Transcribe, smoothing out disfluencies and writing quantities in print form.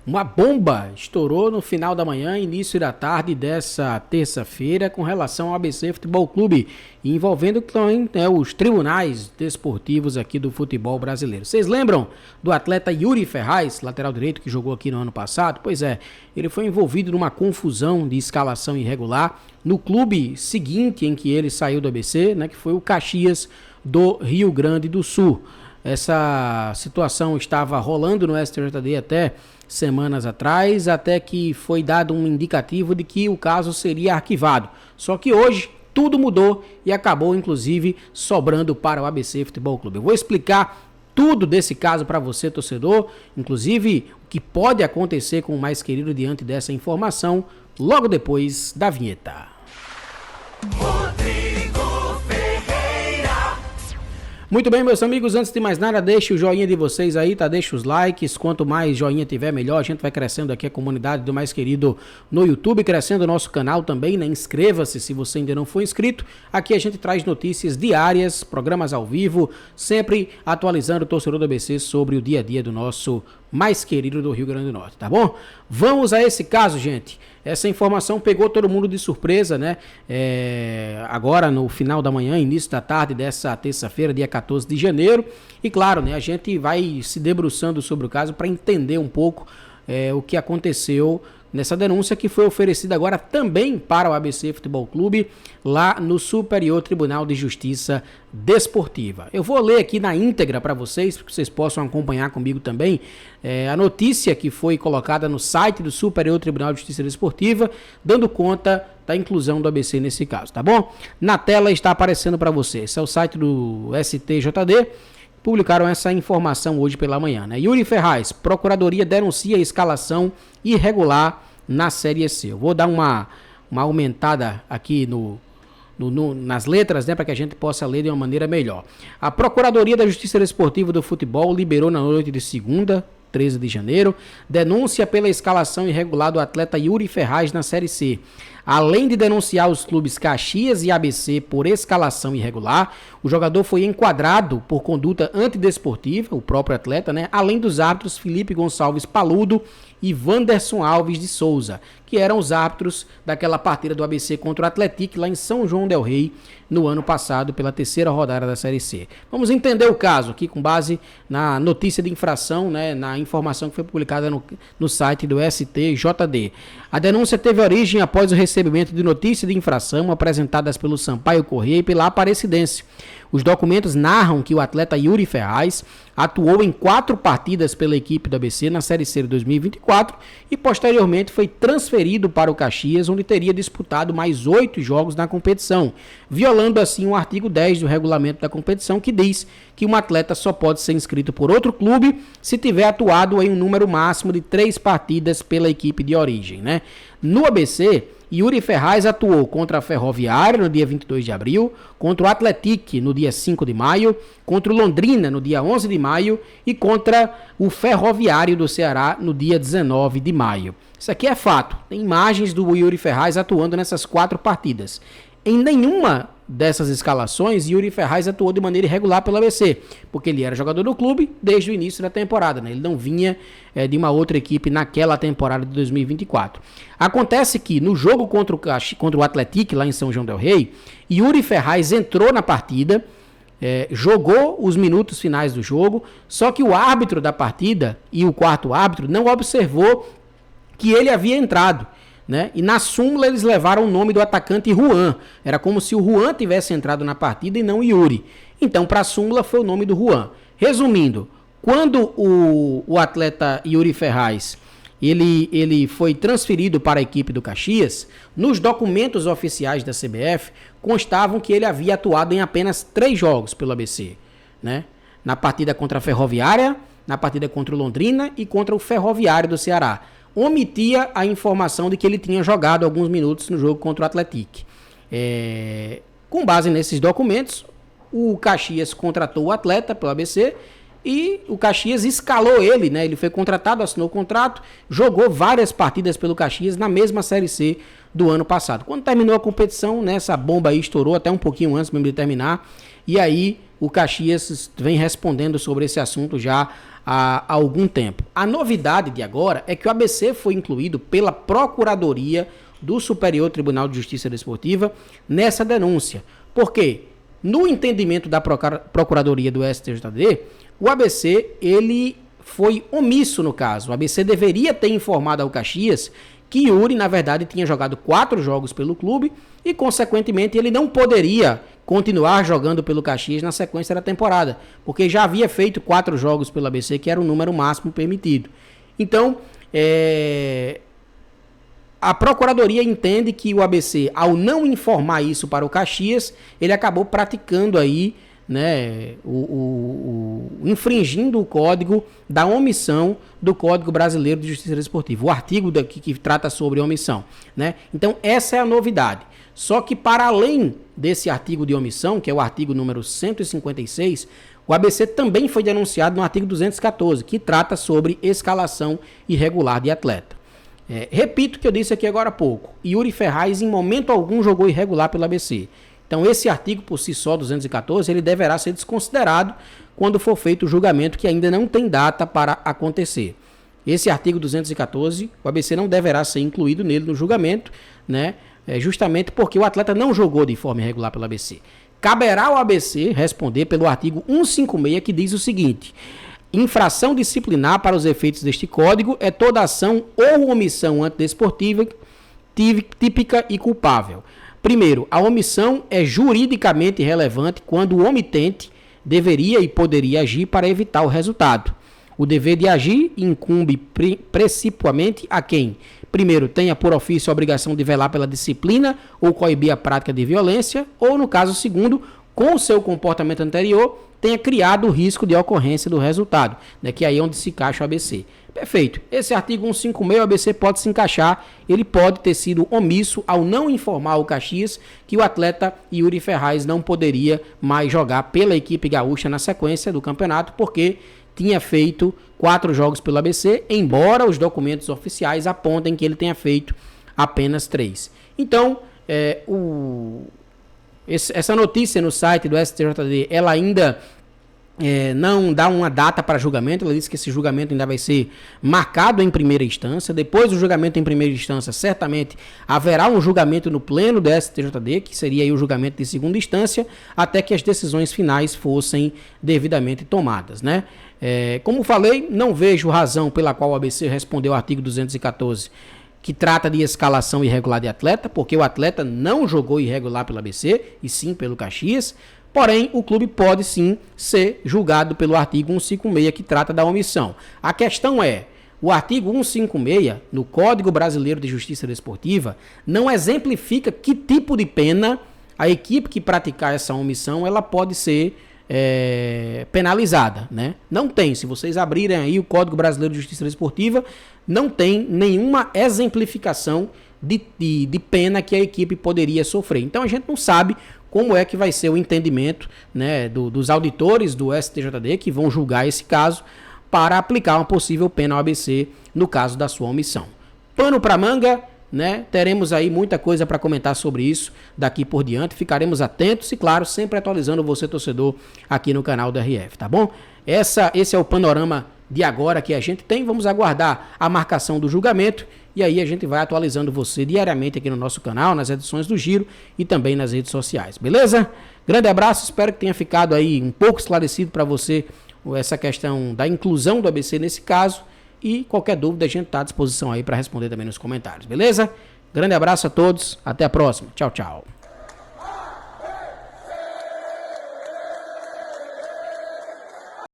Uma bomba estourou no final da manhã, início da tarde dessa terça-feira, com relação ao ABC Futebol Clube, envolvendo também, os tribunais desportivos aqui do futebol brasileiro. Vocês lembram do atleta Yuri Ferraz, lateral direito, que jogou aqui no ano passado? Pois é, ele foi envolvido numa confusão de escalação irregular no clube seguinte em que ele saiu do ABC, que foi o Caxias do Rio Grande do Sul. Essa situação estava rolando no STJD até semanas atrás, até que foi dado um indicativo de que o caso seria arquivado. Só que hoje tudo mudou e acabou, inclusive, sobrando para o ABC Futebol Clube. Eu vou explicar tudo desse caso para você, torcedor, inclusive o que pode acontecer com o mais querido diante dessa informação, logo depois da vinheta. Muito bem, meus amigos, antes de mais nada, deixe o joinha de vocês aí, tá? Deixe os likes, quanto mais joinha tiver, melhor. A gente vai crescendo aqui a comunidade do Mais Querido no YouTube, crescendo o nosso canal também, né? Inscreva-se se você ainda não for inscrito. Aqui a gente traz notícias diárias, programas ao vivo, sempre atualizando o torcedor do ABC sobre o dia a dia do nosso mais querido do Rio Grande do Norte, tá bom? Vamos a esse caso, gente. Essa informação pegou todo mundo de surpresa, né? Agora no final da manhã, início da tarde dessa terça-feira, dia 14 de janeiro. E claro, né? A gente vai se debruçando sobre o caso para entender um pouco o que aconteceu nessa denúncia que foi oferecida agora também para o ABC Futebol Clube, lá no Superior Tribunal de Justiça Desportiva. Eu vou ler aqui na íntegra para vocês, para que vocês possam acompanhar comigo também, a notícia que foi colocada no site do Superior Tribunal de Justiça Desportiva, dando conta da inclusão do ABC nesse caso, tá bom? Na tela está aparecendo para você. Esse é o site do STJD. Publicaram essa informação hoje pela manhã, né? Yuri Ferraz, Procuradoria denuncia a escalação irregular na Série C. Eu vou dar uma aumentada aqui nas letras, né, para que a gente possa ler de uma maneira melhor. A Procuradoria da Justiça Desportiva do Futebol liberou na noite de segunda, 13 de janeiro, denúncia pela escalação irregular do atleta Yuri Ferraz na Série C. Além de denunciar os clubes Caxias e ABC por escalação irregular, o jogador foi enquadrado por conduta antidesportiva, o próprio atleta, né? Além dos árbitros Felipe Gonçalves Paludo e Wanderson Alves de Souza, que eram os árbitros daquela partida do ABC contra o Atlético lá em São João del Rei, no ano passado, pela terceira rodada da Série C. Vamos entender o caso aqui com base na notícia de infração, né, na informação que foi publicada no site do STJD. A denúncia teve origem após o recebimento de notícia de infração apresentadas pelo Sampaio Corrêa e pela Aparecidense. Os documentos narram que o atleta Yuri Ferraz atuou em 4 partidas pela equipe do ABC na Série C de 2024 e posteriormente foi transferido para o Caxias, onde teria disputado mais 8 jogos na competição, violando assim o artigo 10 do regulamento da competição, que diz que um atleta só pode ser inscrito por outro clube se tiver atuado em um número máximo de 3 partidas pela equipe de origem, né? No ABC, Yuri Ferraz atuou contra a Ferroviária no dia 22 de abril, contra o Atlético no dia 5 de maio, contra o Londrina no dia 11 de maio e contra o Ferroviário do Ceará no dia 19 de maio. Isso aqui é fato. Tem imagens do Yuri Ferraz atuando nessas 4 partidas. Em nenhuma dessas escalações, Yuri Ferraz atuou de maneira irregular pelo ABC, porque ele era jogador do clube desde o início da temporada, né? Ele não vinha de uma outra equipe naquela temporada de 2024. Acontece que no jogo contra o Atlético, lá em São João del Rei, Yuri Ferraz entrou na partida, jogou os minutos finais do jogo, só que o árbitro da partida e o quarto árbitro não observou que ele havia entrado, né? E na súmula eles levaram o nome do atacante Juan. Era como se o Juan tivesse entrado na partida e não o Yuri. Então, para a súmula foi o nome do Juan. Resumindo, quando o atleta Yuri Ferraz ele foi transferido para a equipe do Caxias, nos documentos oficiais da CBF constavam que ele havia atuado em apenas 3 jogos pelo ABC, né? Na partida contra a Ferroviária, na partida contra o Londrina e contra o Ferroviário do Ceará. Omitia a informação de que ele tinha jogado alguns minutos no jogo contra o Atlético. Com base nesses documentos, o Caxias contratou o atleta pelo ABC e o Caxias escalou ele, né? Ele foi contratado, assinou o contrato, jogou várias partidas pelo Caxias na mesma Série C do ano passado. Quando terminou a competição, né, essa bomba aí estourou até um pouquinho antes mesmo de terminar, e aí o Caxias vem respondendo sobre esse assunto já há algum tempo. A novidade de agora é que o ABC foi incluído pela Procuradoria do Superior Tribunal de Justiça Desportiva nessa denúncia. Por quê? No entendimento da Procuradoria do STJD, o ABC ele foi omisso no caso. O ABC deveria ter informado ao Caxias que Yuri, na verdade, tinha jogado 4 jogos pelo clube e, consequentemente, ele não poderia continuar jogando pelo Caxias na sequência da temporada, porque já havia feito 4 jogos pelo ABC, que era o número máximo permitido. Então, a Procuradoria entende que o ABC, ao não informar isso para o Caxias, ele acabou praticando aí, né, infringindo o código da omissão do Código Brasileiro de Justiça Desportiva, o artigo que trata sobre omissão, né? Então, essa é a novidade. Só que, para além desse artigo de omissão, que é o artigo número 156, o ABC também foi denunciado no artigo 214, que trata sobre escalação irregular de atleta. Repito o que eu disse aqui agora há pouco. Yuri Ferraz, em momento algum, jogou irregular pelo ABC. Então, esse artigo, por si só, 214, ele deverá ser desconsiderado quando for feito o julgamento, que ainda não tem data para acontecer. Esse artigo 214, o ABC não deverá ser incluído nele no julgamento, né? Justamente porque o atleta não jogou de forma irregular pelo ABC. Caberá ao ABC responder pelo artigo 156, que diz o seguinte: infração disciplinar para os efeitos deste código é toda ação ou omissão antidesportiva típica e culpável. Primeiro, a omissão é juridicamente relevante quando o omitente deveria e poderia agir para evitar o resultado. O dever de agir incumbe principalmente a quem, primeiro, tenha por ofício a obrigação de velar pela disciplina ou coibir a prática de violência, ou, no caso segundo, com o seu comportamento anterior, tenha criado o risco de ocorrência do resultado, né, que aí é onde se encaixa o ABC. Perfeito. Esse artigo 156, o ABC pode se encaixar, ele pode ter sido omisso ao não informar o Caxias que o atleta Yuri Ferraz não poderia mais jogar pela equipe gaúcha na sequência do campeonato, porque tinha feito 4 jogos pelo ABC, embora os documentos oficiais apontem que ele tenha feito apenas 3. Então, essa notícia no site do STJD, ela ainda não dá uma data para julgamento. Ela diz que esse julgamento ainda vai ser marcado em primeira instância. Depois do julgamento em primeira instância, certamente haverá um julgamento no pleno do STJD, que seria aí o julgamento de segunda instância, até que as decisões finais fossem devidamente tomadas, né? Como falei, não vejo razão pela qual o ABC respondeu ao artigo 214, que trata de escalação irregular de atleta, porque o atleta não jogou irregular pelo ABC, e sim pelo Caxias. Porém, o clube pode sim ser julgado pelo artigo 156, que trata da omissão. A questão é, o artigo 156, no Código Brasileiro de Justiça Desportiva, não exemplifica que tipo de pena a equipe que praticar essa omissão, ela pode ser penalizada, né? Não tem. Se vocês abrirem aí o Código Brasileiro de Justiça Desportiva, não tem nenhuma exemplificação de pena que a equipe poderia sofrer. Então a gente não sabe como é que vai ser o entendimento, né, dos auditores do STJD que vão julgar esse caso para aplicar uma possível pena ao ABC no caso da sua omissão. Pano para manga, né? Teremos aí muita coisa para comentar sobre isso daqui por diante. Ficaremos atentos e, claro, sempre atualizando você, torcedor, aqui no canal do RF, tá bom? Esse é o panorama de agora que a gente tem. Vamos aguardar a marcação do julgamento e aí a gente vai atualizando você diariamente aqui no nosso canal, nas edições do Giro e também nas redes sociais, beleza? Grande abraço, espero que tenha ficado aí um pouco esclarecido para você essa questão da inclusão do ABC nesse caso, e qualquer dúvida a gente está à disposição aí para responder também nos comentários, beleza? Grande abraço a todos, até a próxima, tchau, tchau.